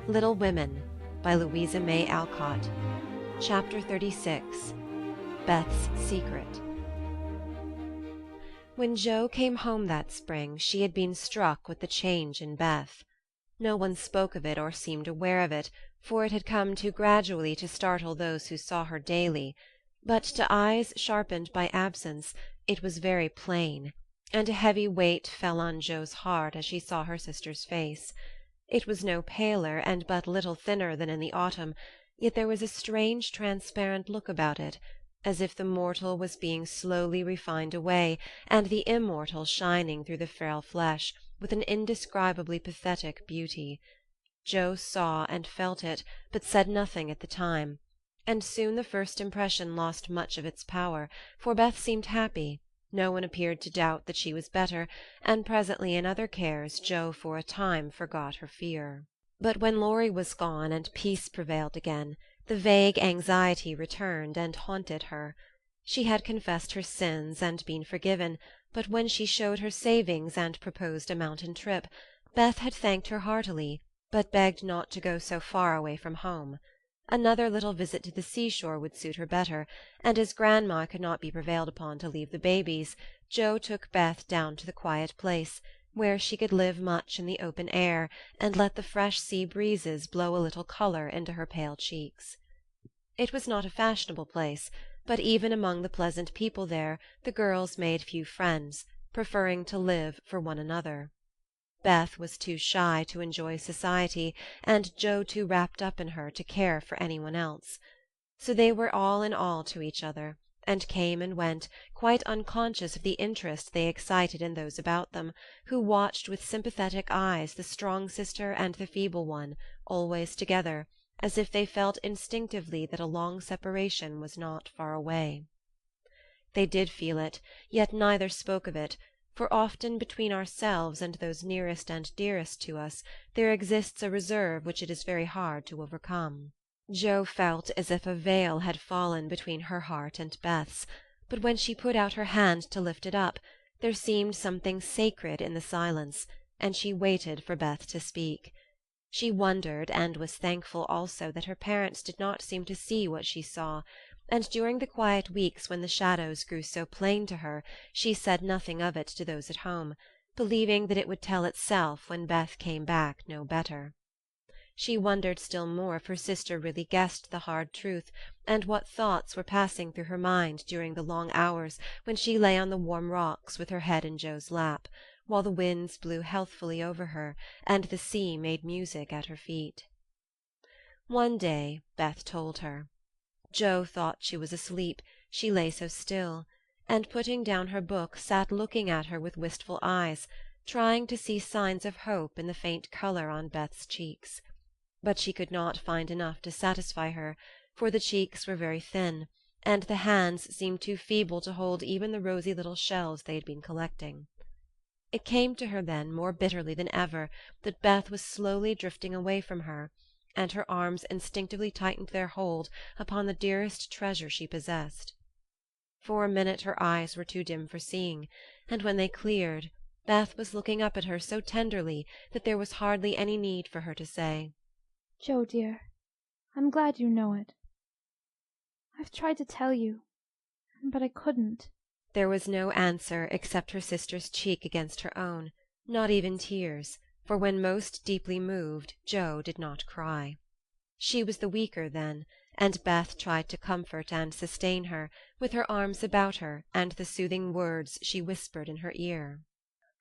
Little Women by Louisa May Alcott. Chapter 36. Beth's Secret. When Jo came home that spring, she had been struck with the change in Beth. No one spoke of it or seemed aware of it, for it had come too gradually to startle those who saw her daily. But to eyes sharpened by absence it was very plain, and a heavy weight fell on Jo's heart as she saw her sister's face. It was no paler and but little thinner than in the autumn, yet there was a strange transparent look about it, as if the mortal was being slowly refined away, and the immortal shining through the frail flesh with an indescribably pathetic beauty. Jo saw and felt it, but said nothing at the time, and soon the first impression lost much of its power, for Beth seemed happy. No one appeared to doubt that she was better, and presently in other cares Jo for a time forgot her fear. But when Laurie was gone and peace prevailed again, the vague anxiety returned and haunted her. She had confessed her sins and been forgiven, but when she showed her savings and proposed a mountain trip, Beth had thanked her heartily, but begged not to go so far away from home. Another little visit to the seashore would suit her better, and as Grandma could not be prevailed upon to leave the babies, Jo took Beth down to the quiet place, where she could live much in the open air, and let the fresh sea breezes blow a little colour into her pale cheeks. It was not a fashionable place, but even among the pleasant people there the girls made few friends, preferring to live for one another. Beth was too shy to enjoy society, and Jo too wrapped up in her to care for any one else. So they were all in all to each other, and came and went, quite unconscious of the interest they excited in those about them, who watched with sympathetic eyes the strong sister and the feeble one, always together, as if they felt instinctively that a long separation was not far away. They did feel it, yet neither spoke of it, for often between ourselves and those nearest and dearest to us there exists a reserve which it is very hard to overcome. Jo felt as if a veil had fallen between her heart and Beth's, but when she put out her hand to lift it up, there seemed something sacred in the silence, and she waited for Beth to speak. She wondered, and was thankful also that her parents did not seem to see what she saw, and during the quiet weeks when the shadows grew so plain to her she said nothing of it to those at home, believing that it would tell itself when Beth came back no better. She wondered still more if her sister really guessed the hard truth, and what thoughts were passing through her mind during the long hours when she lay on the warm rocks with her head in Jo's lap, while the winds blew healthfully over her, and the sea made music at her feet. One day Beth told her. Jo thought she was asleep, she lay so still, and putting down her book sat looking at her with wistful eyes, trying to see signs of hope in the faint colour on Beth's cheeks. But she could not find enough to satisfy her, for the cheeks were very thin, and the hands seemed too feeble to hold even the rosy little shells they had been collecting. It came to her then more bitterly than ever that Beth was slowly drifting away from her, and her arms instinctively tightened their hold upon the dearest treasure she possessed. For a minute her eyes were too dim for seeing, and when they cleared, Beth was looking up at her so tenderly that there was hardly any need for her to say, "Jo, dear, I'm glad you know it. I've tried to tell you, but I couldn't." There was no answer except her sister's cheek against her own, not even tears, for when most deeply moved Jo did not cry. She was the weaker then, and Beth tried to comfort and sustain her, with her arms about her and the soothing words she whispered in her ear.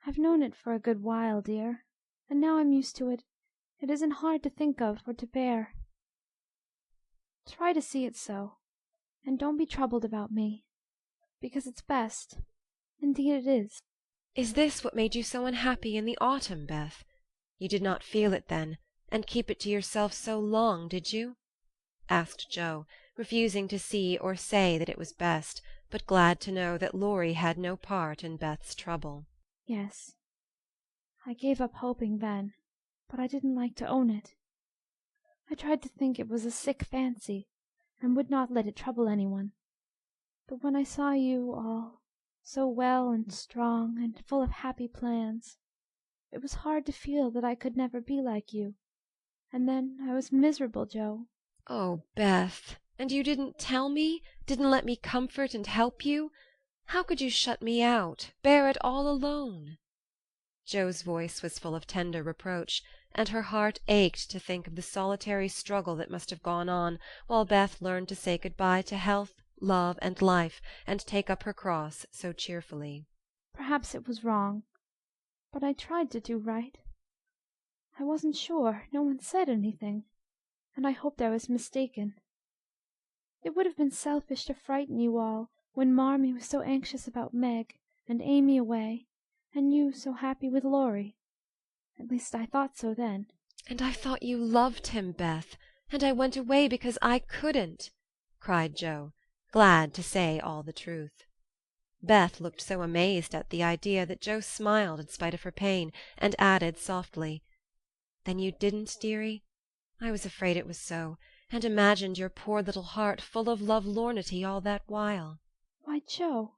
"I've known it for a good while, dear, and now I'm used to it. It isn't hard to think of or to bear. Try to see it so, and don't be troubled about me, because it's best. Indeed it is." Is this what made you so unhappy in the autumn, Beth? You did not feel it then, and keep it to yourself so long, did you?" asked Jo, refusing to see or say that it was best, but glad to know that Laurie had no part in Beth's trouble. "Yes, I gave up hoping then, but I didn't like to own it. I tried to think it was a sick fancy, and would not let it trouble anyone. But when I saw you all so well and strong and full of happy plans, it was hard to feel that I could never be like you, And then I was miserable, Joe. Oh, Beth, and you didn't tell me? Didn't let me comfort and help you? How could you shut me out, bear it all alone?" Joe's voice was full of tender reproach, and her heart ached to think of the solitary struggle that must have gone on while Beth learned to say good-bye to health, love, and life, and take up her cross so cheerfully. Perhaps it was wrong, but I tried to do right. I wasn't sure, no one said anything, and I hoped I was mistaken. It would have been selfish to frighten you all when Marmee was so anxious about Meg, and Amy away, and you so happy with Laurie. At least I thought so then. "And I thought you loved him, Beth, and I went away because I couldn't," cried Joe, glad to say all the truth. Beth looked so amazed at the idea that Joe smiled in spite of her pain, and added softly, "Then you didn't, dearie? I was afraid it was so, and imagined your poor little heart full of lovelornity all that while." Why, Joe,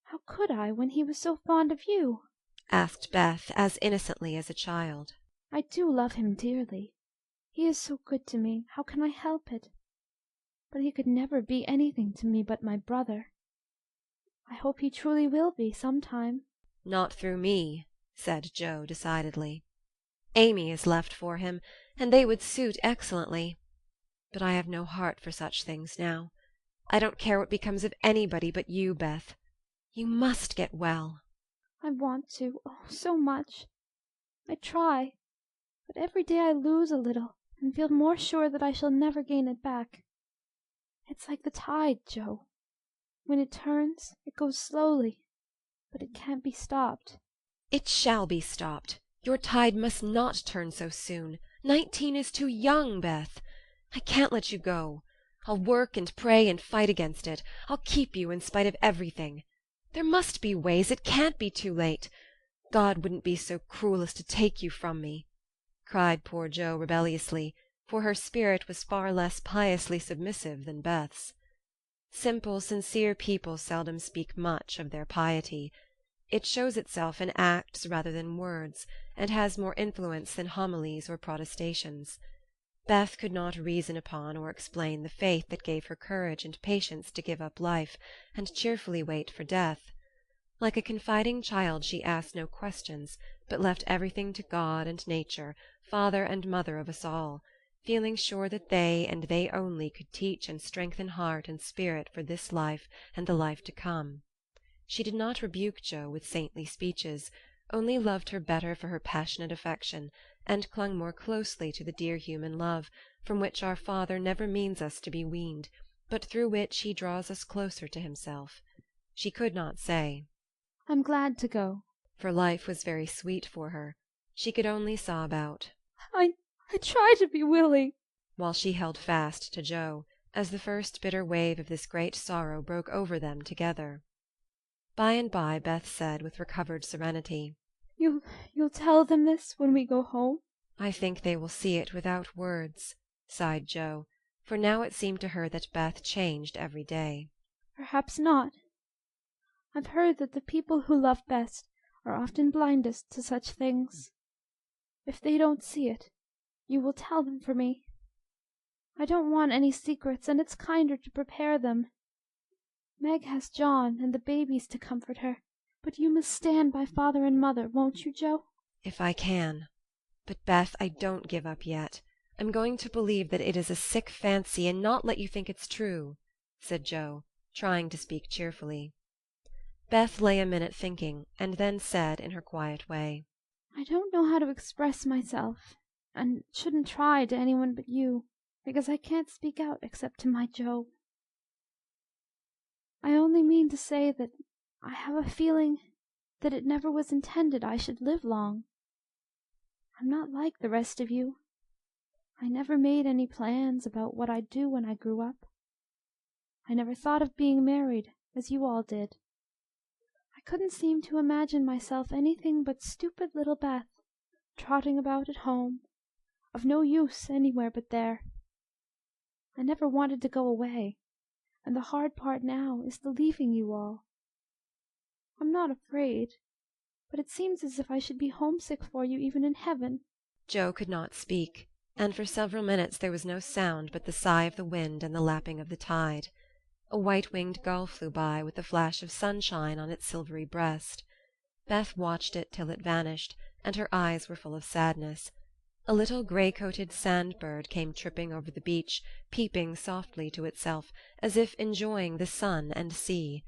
how could I when he was so fond of you? asked Beth as innocently as a child. I do love him dearly. He is so good to me, how can I help it? But he could never be anything to me but my brother. I hope he truly will be, some time. "Not through me," said Joe decidedly. "Amy is left for him, and they would suit excellently. But I have no heart for such things now. I don't care what becomes of anybody but you, Beth. You must get well." I want to, oh, so much. I try, but every day I lose a little and feel more sure that I shall never gain it back. It's like the tide, Joe. When it turns, it goes slowly, but it can't be stopped. "It shall be stopped. Your tide must not turn so soon. 19 is too young, Beth. I can't let you go. I'll work and pray and fight against it. I'll keep you in spite of everything. There must be ways. It can't be too late. God wouldn't be so cruel as to take you from me," cried poor Joe rebelliously, for her spirit was far less piously submissive than Beth's. Simple, sincere people seldom speak much of their piety. It shows itself in acts rather than words, and has more influence than homilies or protestations. Beth could not reason upon or explain the faith that gave her courage and patience to give up life, and cheerfully wait for death. Like a confiding child she asked no questions, but left everything to God and nature, father and mother of us all, feeling sure that they and they only could teach and strengthen heart and spirit for this life and the life to come. She did not rebuke Joe with saintly speeches, only loved her better for her passionate affection, and clung more closely to the dear human love, from which our Father never means us to be weaned, but through which he draws us closer to himself. She could not say, I'm glad to go. for life was very sweet for her. She could only sob out, I try to be willing, while she held fast to Joe, as the first bitter wave of this great sorrow broke over them together. By and by Beth said with recovered serenity, You'll tell them this when we go home? "I think they will see it without words," sighed Joe, for now it seemed to her that Beth changed every day. Perhaps not. I've heard that the people who love best are often blindest to such things. If they don't see it, you will tell them for me. I don't want any secrets, and it's kinder to prepare them. Meg has John and the babies to comfort her, but you must stand by father and mother, won't you, Joe?" "If I can. But, Beth, I don't give up yet. I'm going to believe that it is a sick fancy and not let you think it's true," said Joe, trying to speak cheerfully. Beth lay a minute thinking, and then said in her quiet way, "I don't know how to express myself, and shouldn't try to anyone but you, because I can't speak out except to my Joe. I only mean to say that I have a feeling that it never was intended I should live long. I'm not like the rest of you. I never made any plans about what I'd do when I grew up. I never thought of being married, as you all did. I couldn't seem to imagine myself anything but stupid little Beth, trotting about at home, of no use anywhere but there. I never wanted to go away, and the hard part now is the leaving you all. I'm not afraid, but it seems as if I should be homesick for you even in heaven." Joe could not speak. and for several minutes there was no sound but the sigh of the wind and the lapping of the tide. A white-winged gull flew by with a flash of sunshine on its silvery breast. Beth watched it till it vanished, and her eyes were full of sadness. A little gray-coated sand-bird came tripping over the beach, peeping softly to itself, as if enjoying the sun and sea.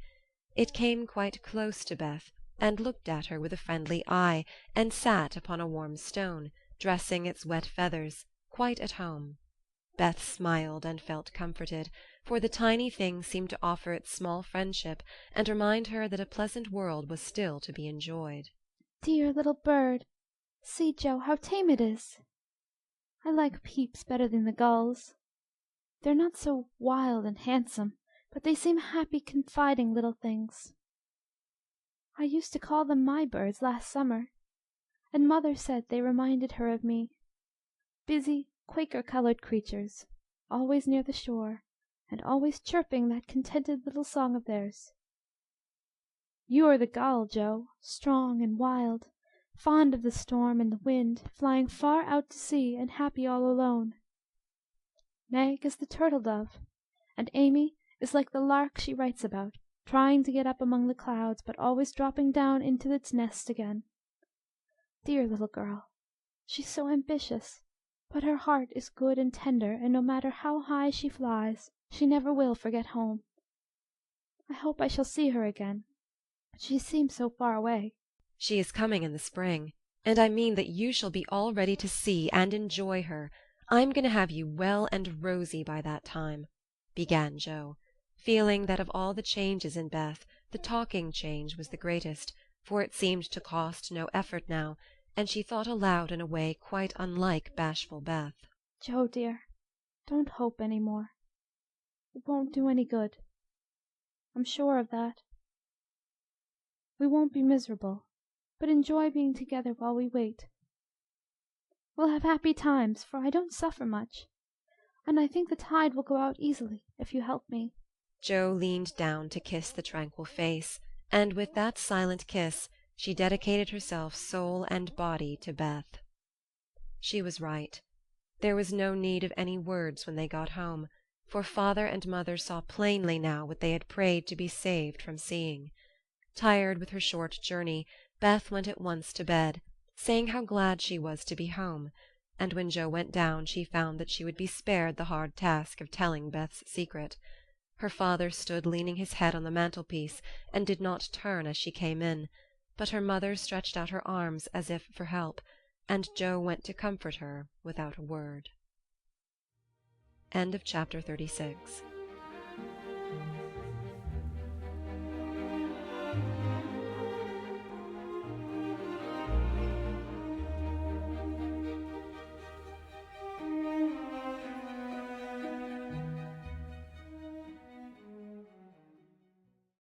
It came quite close to Beth, and looked at her with a friendly eye, and sat upon a warm stone, dressing its wet feathers, quite at home. Beth smiled and felt comforted, for the tiny thing seemed to offer its small friendship and remind her that a pleasant world was still to be enjoyed. "Dear little bird! See, Joe, how tame it is! I like Peeps better than the gulls. They're not so wild and handsome, but they seem happy, confiding little things. I used to call them my birds last summer, and mother said they reminded her of me. Busy, Quaker-colored creatures, always near the shore, and always chirping that contented little song of theirs. You are the gull, Joe, strong and wild, fond of the storm and the wind, flying far out to sea and happy all alone. Meg is the turtle-dove, and Amy is like the lark she writes about, trying to get up among the clouds, but always dropping down into its nest again. Dear little girl! She's so ambitious, but her heart is good and tender, and no matter how high she flies, she never will forget home. I hope I shall see her again, but she seems so far away." "She is coming in the spring, and I mean that you shall be all ready to see and enjoy her. I'm going to have you well and rosy by that time," began Joe, feeling that of all the changes in Beth the talking change was the greatest, for it seemed to cost no effort now, and she thought aloud in a way quite unlike bashful Beth. "Joe, dear, don't hope any more. It won't do any good. I'm sure of that. We won't be miserable, but enjoy being together while we wait. We'll have happy times, for I don't suffer much, and I think the tide will go out easily if you help me." Joe leaned down to kiss the tranquil face, and with that silent kiss she dedicated herself soul and body to Beth. She was right. There was no need of any words when they got home, for father and mother saw plainly now what they had prayed to be saved from seeing. Tired with her short journey, Beth went at once to bed, saying how glad she was to be home, and when Joe went down she found that she would be spared the hard task of telling Beth's secret. Her father stood leaning his head on the mantelpiece and did not turn as she came in, but her mother stretched out her arms as if for help, and Joe went to comfort her without a word. End of chapter 36.